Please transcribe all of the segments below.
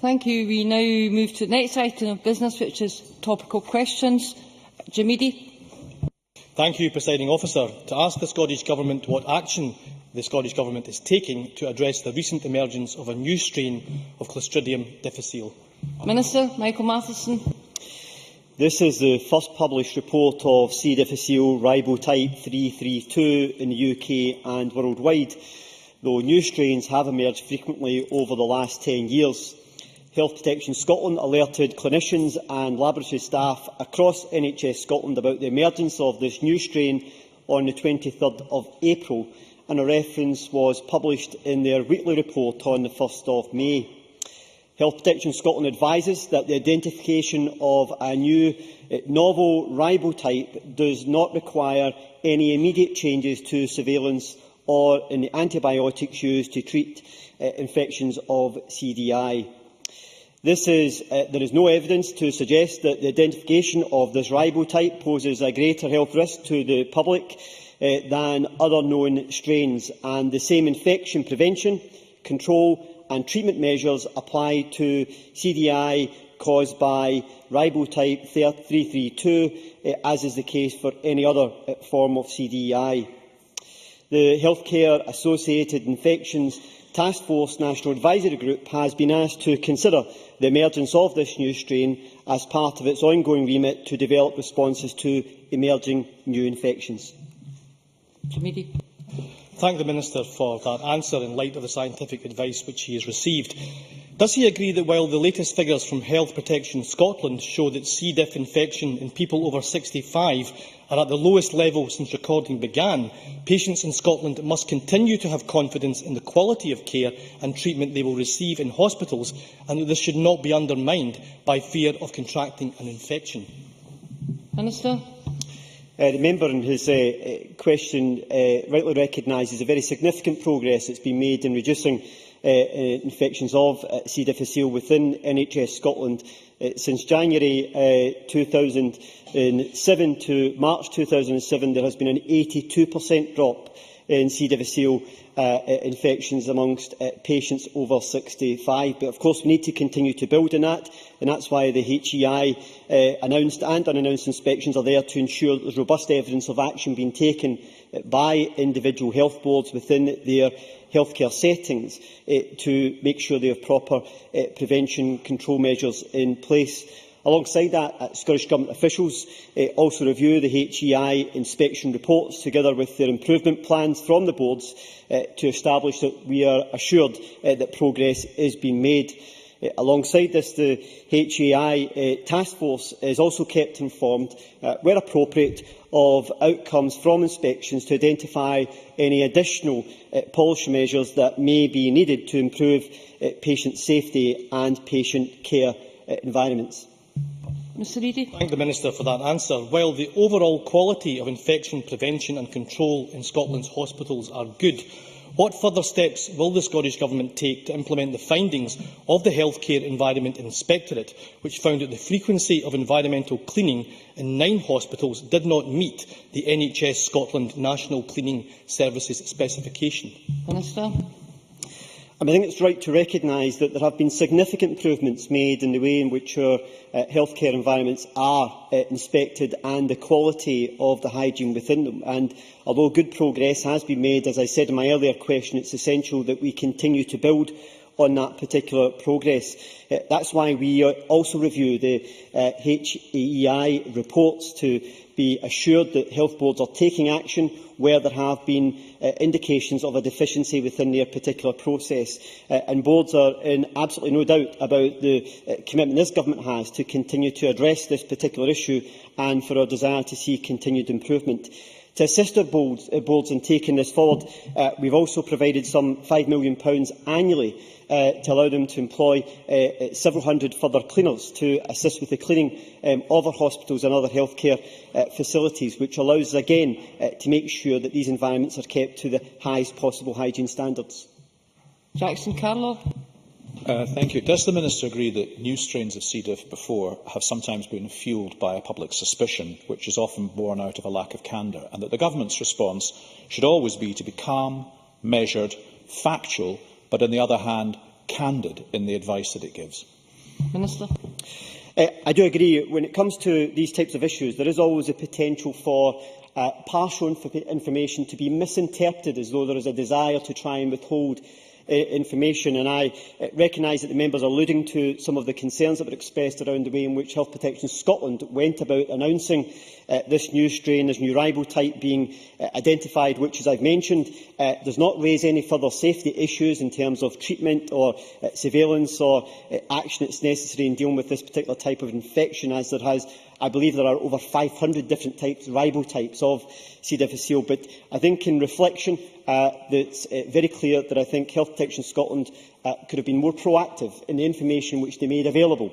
Thank you. We now move to the next item of business, which is topical questions. Jim Eadie. Thank you, Presiding Officer. To ask the Scottish Government what action the Scottish Government is taking to address the recent emergence of a new strain of Clostridium difficile. Minister Michael Matheson. This is the first published report of C. difficile ribotype 332 in the UK and worldwide, though new strains have emerged frequently over the last 10 years. Health Protection Scotland alerted clinicians and laboratory staff across NHS Scotland about the emergence of this new strain on the 23rd of April, and a reference was published in their weekly report on the 1st of May. Health Protection Scotland advises that the identification of a new novel ribotype does not require any immediate changes to surveillance or in the antibiotics used to treat infections of CDI. There is no evidence to suggest that the identification of this ribotype poses a greater health risk to the public than other known strains, and the same infection prevention, control and treatment measures apply to CDI caused by ribotype 332, as is the case for any other form of CDI. The Healthcare Associated Infections Task Force National Advisory Group has been asked to consider the emergence of this new strain as part of its ongoing remit to develop responses to emerging new infections. Thank the Minister for that answer in light of the scientific advice which he has received. Does he agree that while the latest figures from Health Protection Scotland show that C. diff infection in people over 65 are at the lowest level since recording began, patients in Scotland must continue to have confidence in the quality of care and treatment they will receive in hospitals, and that this should not be undermined by fear of contracting an infection? Minister. The member in his question rightly recognises the very significant progress that has been made in reducing infections of C. difficile within NHS Scotland. Since January 2007 to March 2007, there has been an 82% drop in C. difficile infections amongst patients over 65. But of course we need to continue to build on that, and that's why the HEI announced and unannounced inspections are there to ensure that there is robust evidence of action being taken by individual health boards within their healthcare settings to make sure they have proper prevention control measures in place. Alongside that, Scottish Government officials also review the HEI inspection reports together with their improvement plans from the boards to establish that we are assured that progress is being made. Alongside this, the HEI task force is also kept informed, where appropriate, of outcomes from inspections to identify any additional policy measures that may be needed to improve patient safety and patient care environments. Mr. Eadie. Thank the Minister for that answer. While the overall quality of infection prevention and control in Scotland's hospitals are good, what further steps will the Scottish Government take to implement the findings of the Healthcare Environment Inspectorate, which found that the frequency of environmental cleaning in 9 hospitals did not meet the NHS Scotland National Cleaning Services specification? Minister. I think it's right to recognise that there have been significant improvements made in the way in which our healthcare environments are inspected and the quality of the hygiene within them. And although good progress has been made, as I said in my earlier question, it's essential that we continue to build on that particular progress. That's why we also review the HEI reports to be assured that health boards are taking action where there have been indications of a deficiency within their particular process. And boards are in absolutely no doubt about the commitment this Government has to continue to address this particular issue and for our desire to see continued improvement. To assist our boards in taking this forward, we have also provided some £5 million annually to allow them to employ several hundred further cleaners to assist with the cleaning of our hospitals and other healthcare facilities, which allows us again to make sure that these environments are kept to the highest possible hygiene standards. Jackson Carlow. Thank you. Does the Minister agree that new strains of C. diff before have sometimes been fuelled by a public suspicion, which is often born out of a lack of candour, and that the Government's response should always be to be calm, measured, factual, but on the other hand, candid in the advice that it gives. Minister. I do agree. When it comes to these types of issues, there is always a potential for partial information to be misinterpreted as though there is a desire to try and withhold information, and I recognise that the members are alluding to some of the concerns that were expressed around the way in which Health Protection Scotland went about announcing this new strain, this new ribo type being identified, which, as I've mentioned, does not raise any further safety issues in terms of treatment or surveillance or action that's necessary in dealing with this particular type of infection, as there has. I believe there are over 500 different types, ribo types of C. difficile. But I think, in reflection, it's very clear that I think Health Protection Scotland could have been more proactive in the information which they made available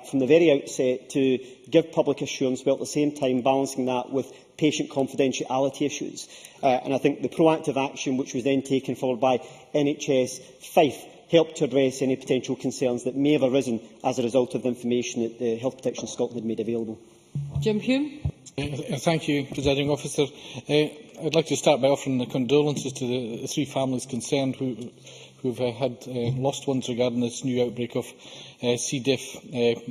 from the very outset to give public assurance, while at the same time balancing that with patient confidentiality issues. And I think the proactive action which was then taken forward by NHS Fife helped to address any potential concerns that may have arisen as a result of the information that the Health Protection Scotland had made available. Jim Hume. Thank you, Presiding Officer. I'd like to start by offering the condolences to the three families concerned who have had lost ones regarding this new outbreak of C. diff.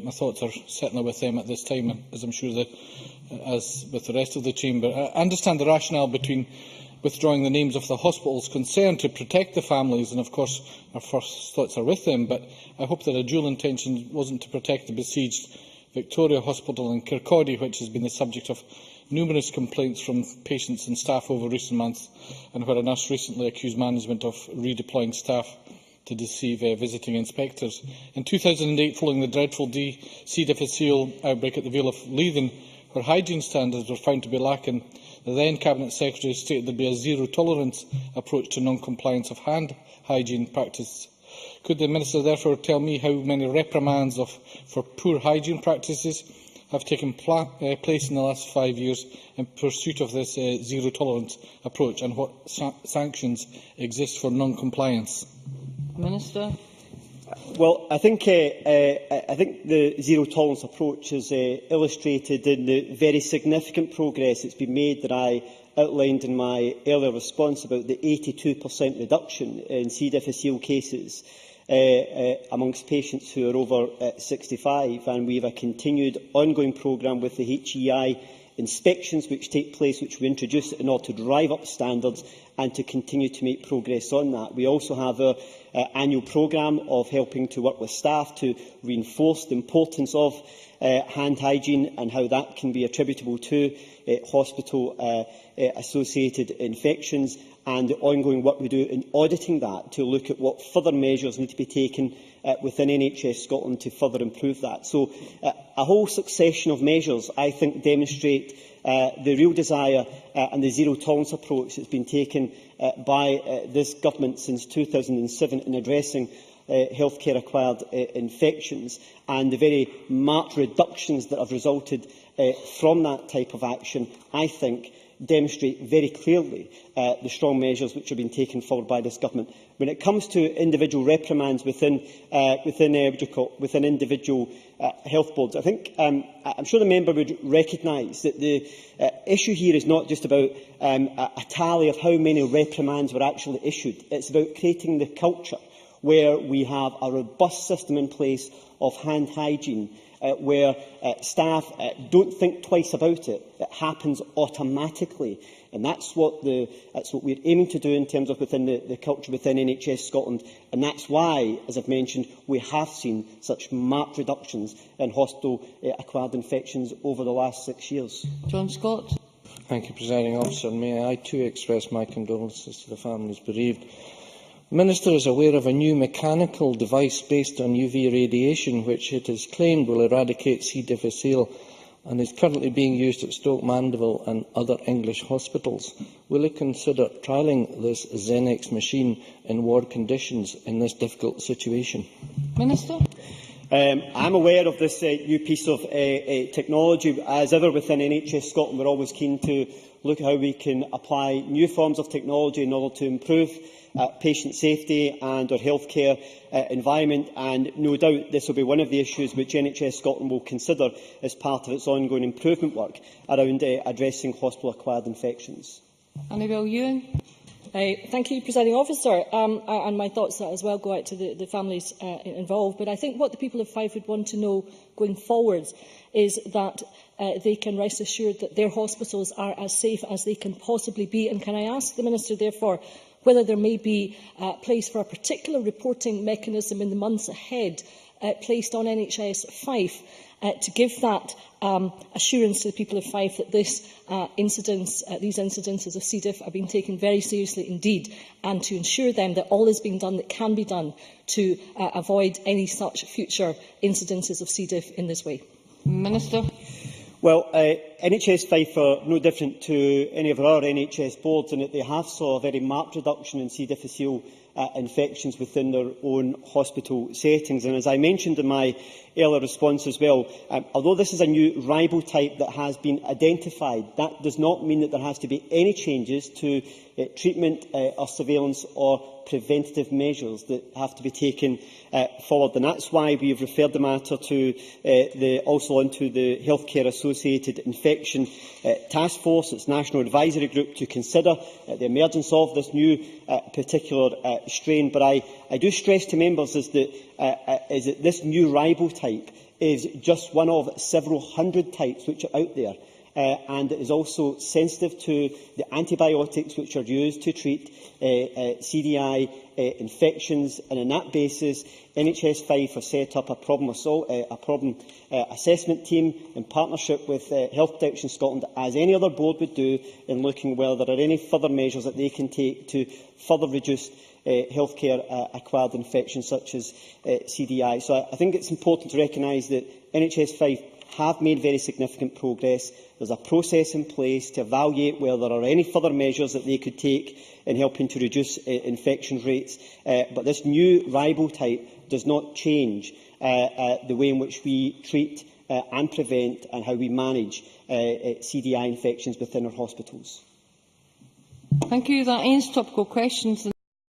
My thoughts are certainly with them at this time, as I'm sure as with the rest of the Chamber. I understand the rationale between withdrawing the names of the hospitals concerned to protect the families, and of course our first thoughts are with them, but I hope that a dual intention wasn't to protect the besieged Victoria Hospital in Kirkcaldy, which has been the subject of numerous complaints from patients and staff over recent months, and where a nurse recently accused management of redeploying staff to deceive visiting inspectors. In 2008, following the dreadful C. difficile outbreak at the Vale of Leithen, where hygiene standards were found to be lacking, the then Cabinet Secretary stated there would be a zero-tolerance approach to non-compliance of hand hygiene practice. Could the Minister therefore tell me how many reprimands for poor hygiene practices have taken place in the last 5 years in pursuit of this zero-tolerance approach, and what sanctions exist for non-compliance? Minister. Well, I think the zero-tolerance approach is illustrated in the very significant progress that's been made that I outlined in my earlier response about the 82% reduction in C. difficile cases amongst patients who are over 65, and we have a continued ongoing programme with the HEI inspections which take place, which we introduced in order to drive up standards and to continue to make progress on that. We also have our annual programme of helping to work with staff to reinforce the importance of hand hygiene and how that can be attributable to hospital-associated infections, and the ongoing work we do in auditing that to look at what further measures need to be taken within NHS Scotland to further improve that. So a whole succession of measures, I think, demonstrate the real desire and the zero-tolerance approach that has been taken by this government since 2007 in addressing healthcare-acquired infections, and the very marked reductions that have resulted from that type of action, I think, demonstrate very clearly the strong measures which have been taken forward by this government. When it comes to individual reprimands within individual health boards, I think I'm sure the member would recognise that the issue here is not just about a tally of how many reprimands were actually issued. It's about creating the culture where we have a robust system in place of hand hygiene, where staff don't think twice about it. It happens automatically. And that's what we're aiming to do in terms of within the culture within NHS Scotland. And that's why, as I've mentioned, we have seen such marked reductions in hospital-acquired infections over the last 6 years. John Scott. Thank you, Presiding Officer. May I too express my condolences to the families bereaved. The Minister is aware of a new mechanical device based on UV radiation, which it is claimed will eradicate C. difficile, and is currently being used at Stoke Mandeville and other English hospitals. Will it consider trialling this Xenex machine in ward conditions in this difficult situation? Minister. I'm aware of this new piece of technology. As ever within NHS Scotland, we're always keen to look at how we can apply new forms of technology in order to improve patient safety and our healthcare environment, and no doubt this will be one of the issues which NHS Scotland will consider as part of its ongoing improvement work around addressing hospital-acquired infections. Annabel Ewing. Thank you, Presiding Officer. And my thoughts as well go out to the families involved. But I think what the people of Fife would want to know going forward is that they can rest assured that their hospitals are as safe as they can possibly be. And can I ask the Minister, therefore, whether there may be place for a particular reporting mechanism in the months ahead placed on NHS Fife to give that assurance to the people of Fife that these incidences of C. diff are being taken very seriously indeed, and to ensure them that all is being done that can be done to avoid any such future incidences of C. diff in this way? Minister. Well, NHS Fife are no different to any of our NHS boards in that they have saw a very marked reduction in C. difficile infections within their own hospital settings. And as I mentioned in my earlier response as well, although this is a new ribotype that has been identified, that does not mean that there has to be any changes to treatment or surveillance or preventative measures that have to be taken forward. And that's why we have referred the matter to also onto the Healthcare Associated Infection Task Force, its National Advisory Group, to consider the emergence of this new particular strain. But I do stress to members is that this new ribotype is just one of several hundred types which are out there. And it is also sensitive to the antibiotics which are used to treat CDI infections, and on that basis NHS Fife have set up a problem assessment team in partnership with Health Protection Scotland, as any other board would do, in looking whether there are any further measures that they can take to further reduce healthcare acquired infections such as CDI. So I think it's important to recognise that NHS Fife have made very significant progress. There is a process in place to evaluate whether there are any further measures that they could take in helping to reduce infection rates. But this new ribotype does not change the way in which we treat and prevent and how we manage CDI infections within our hospitals. Thank you. That ends topical questions.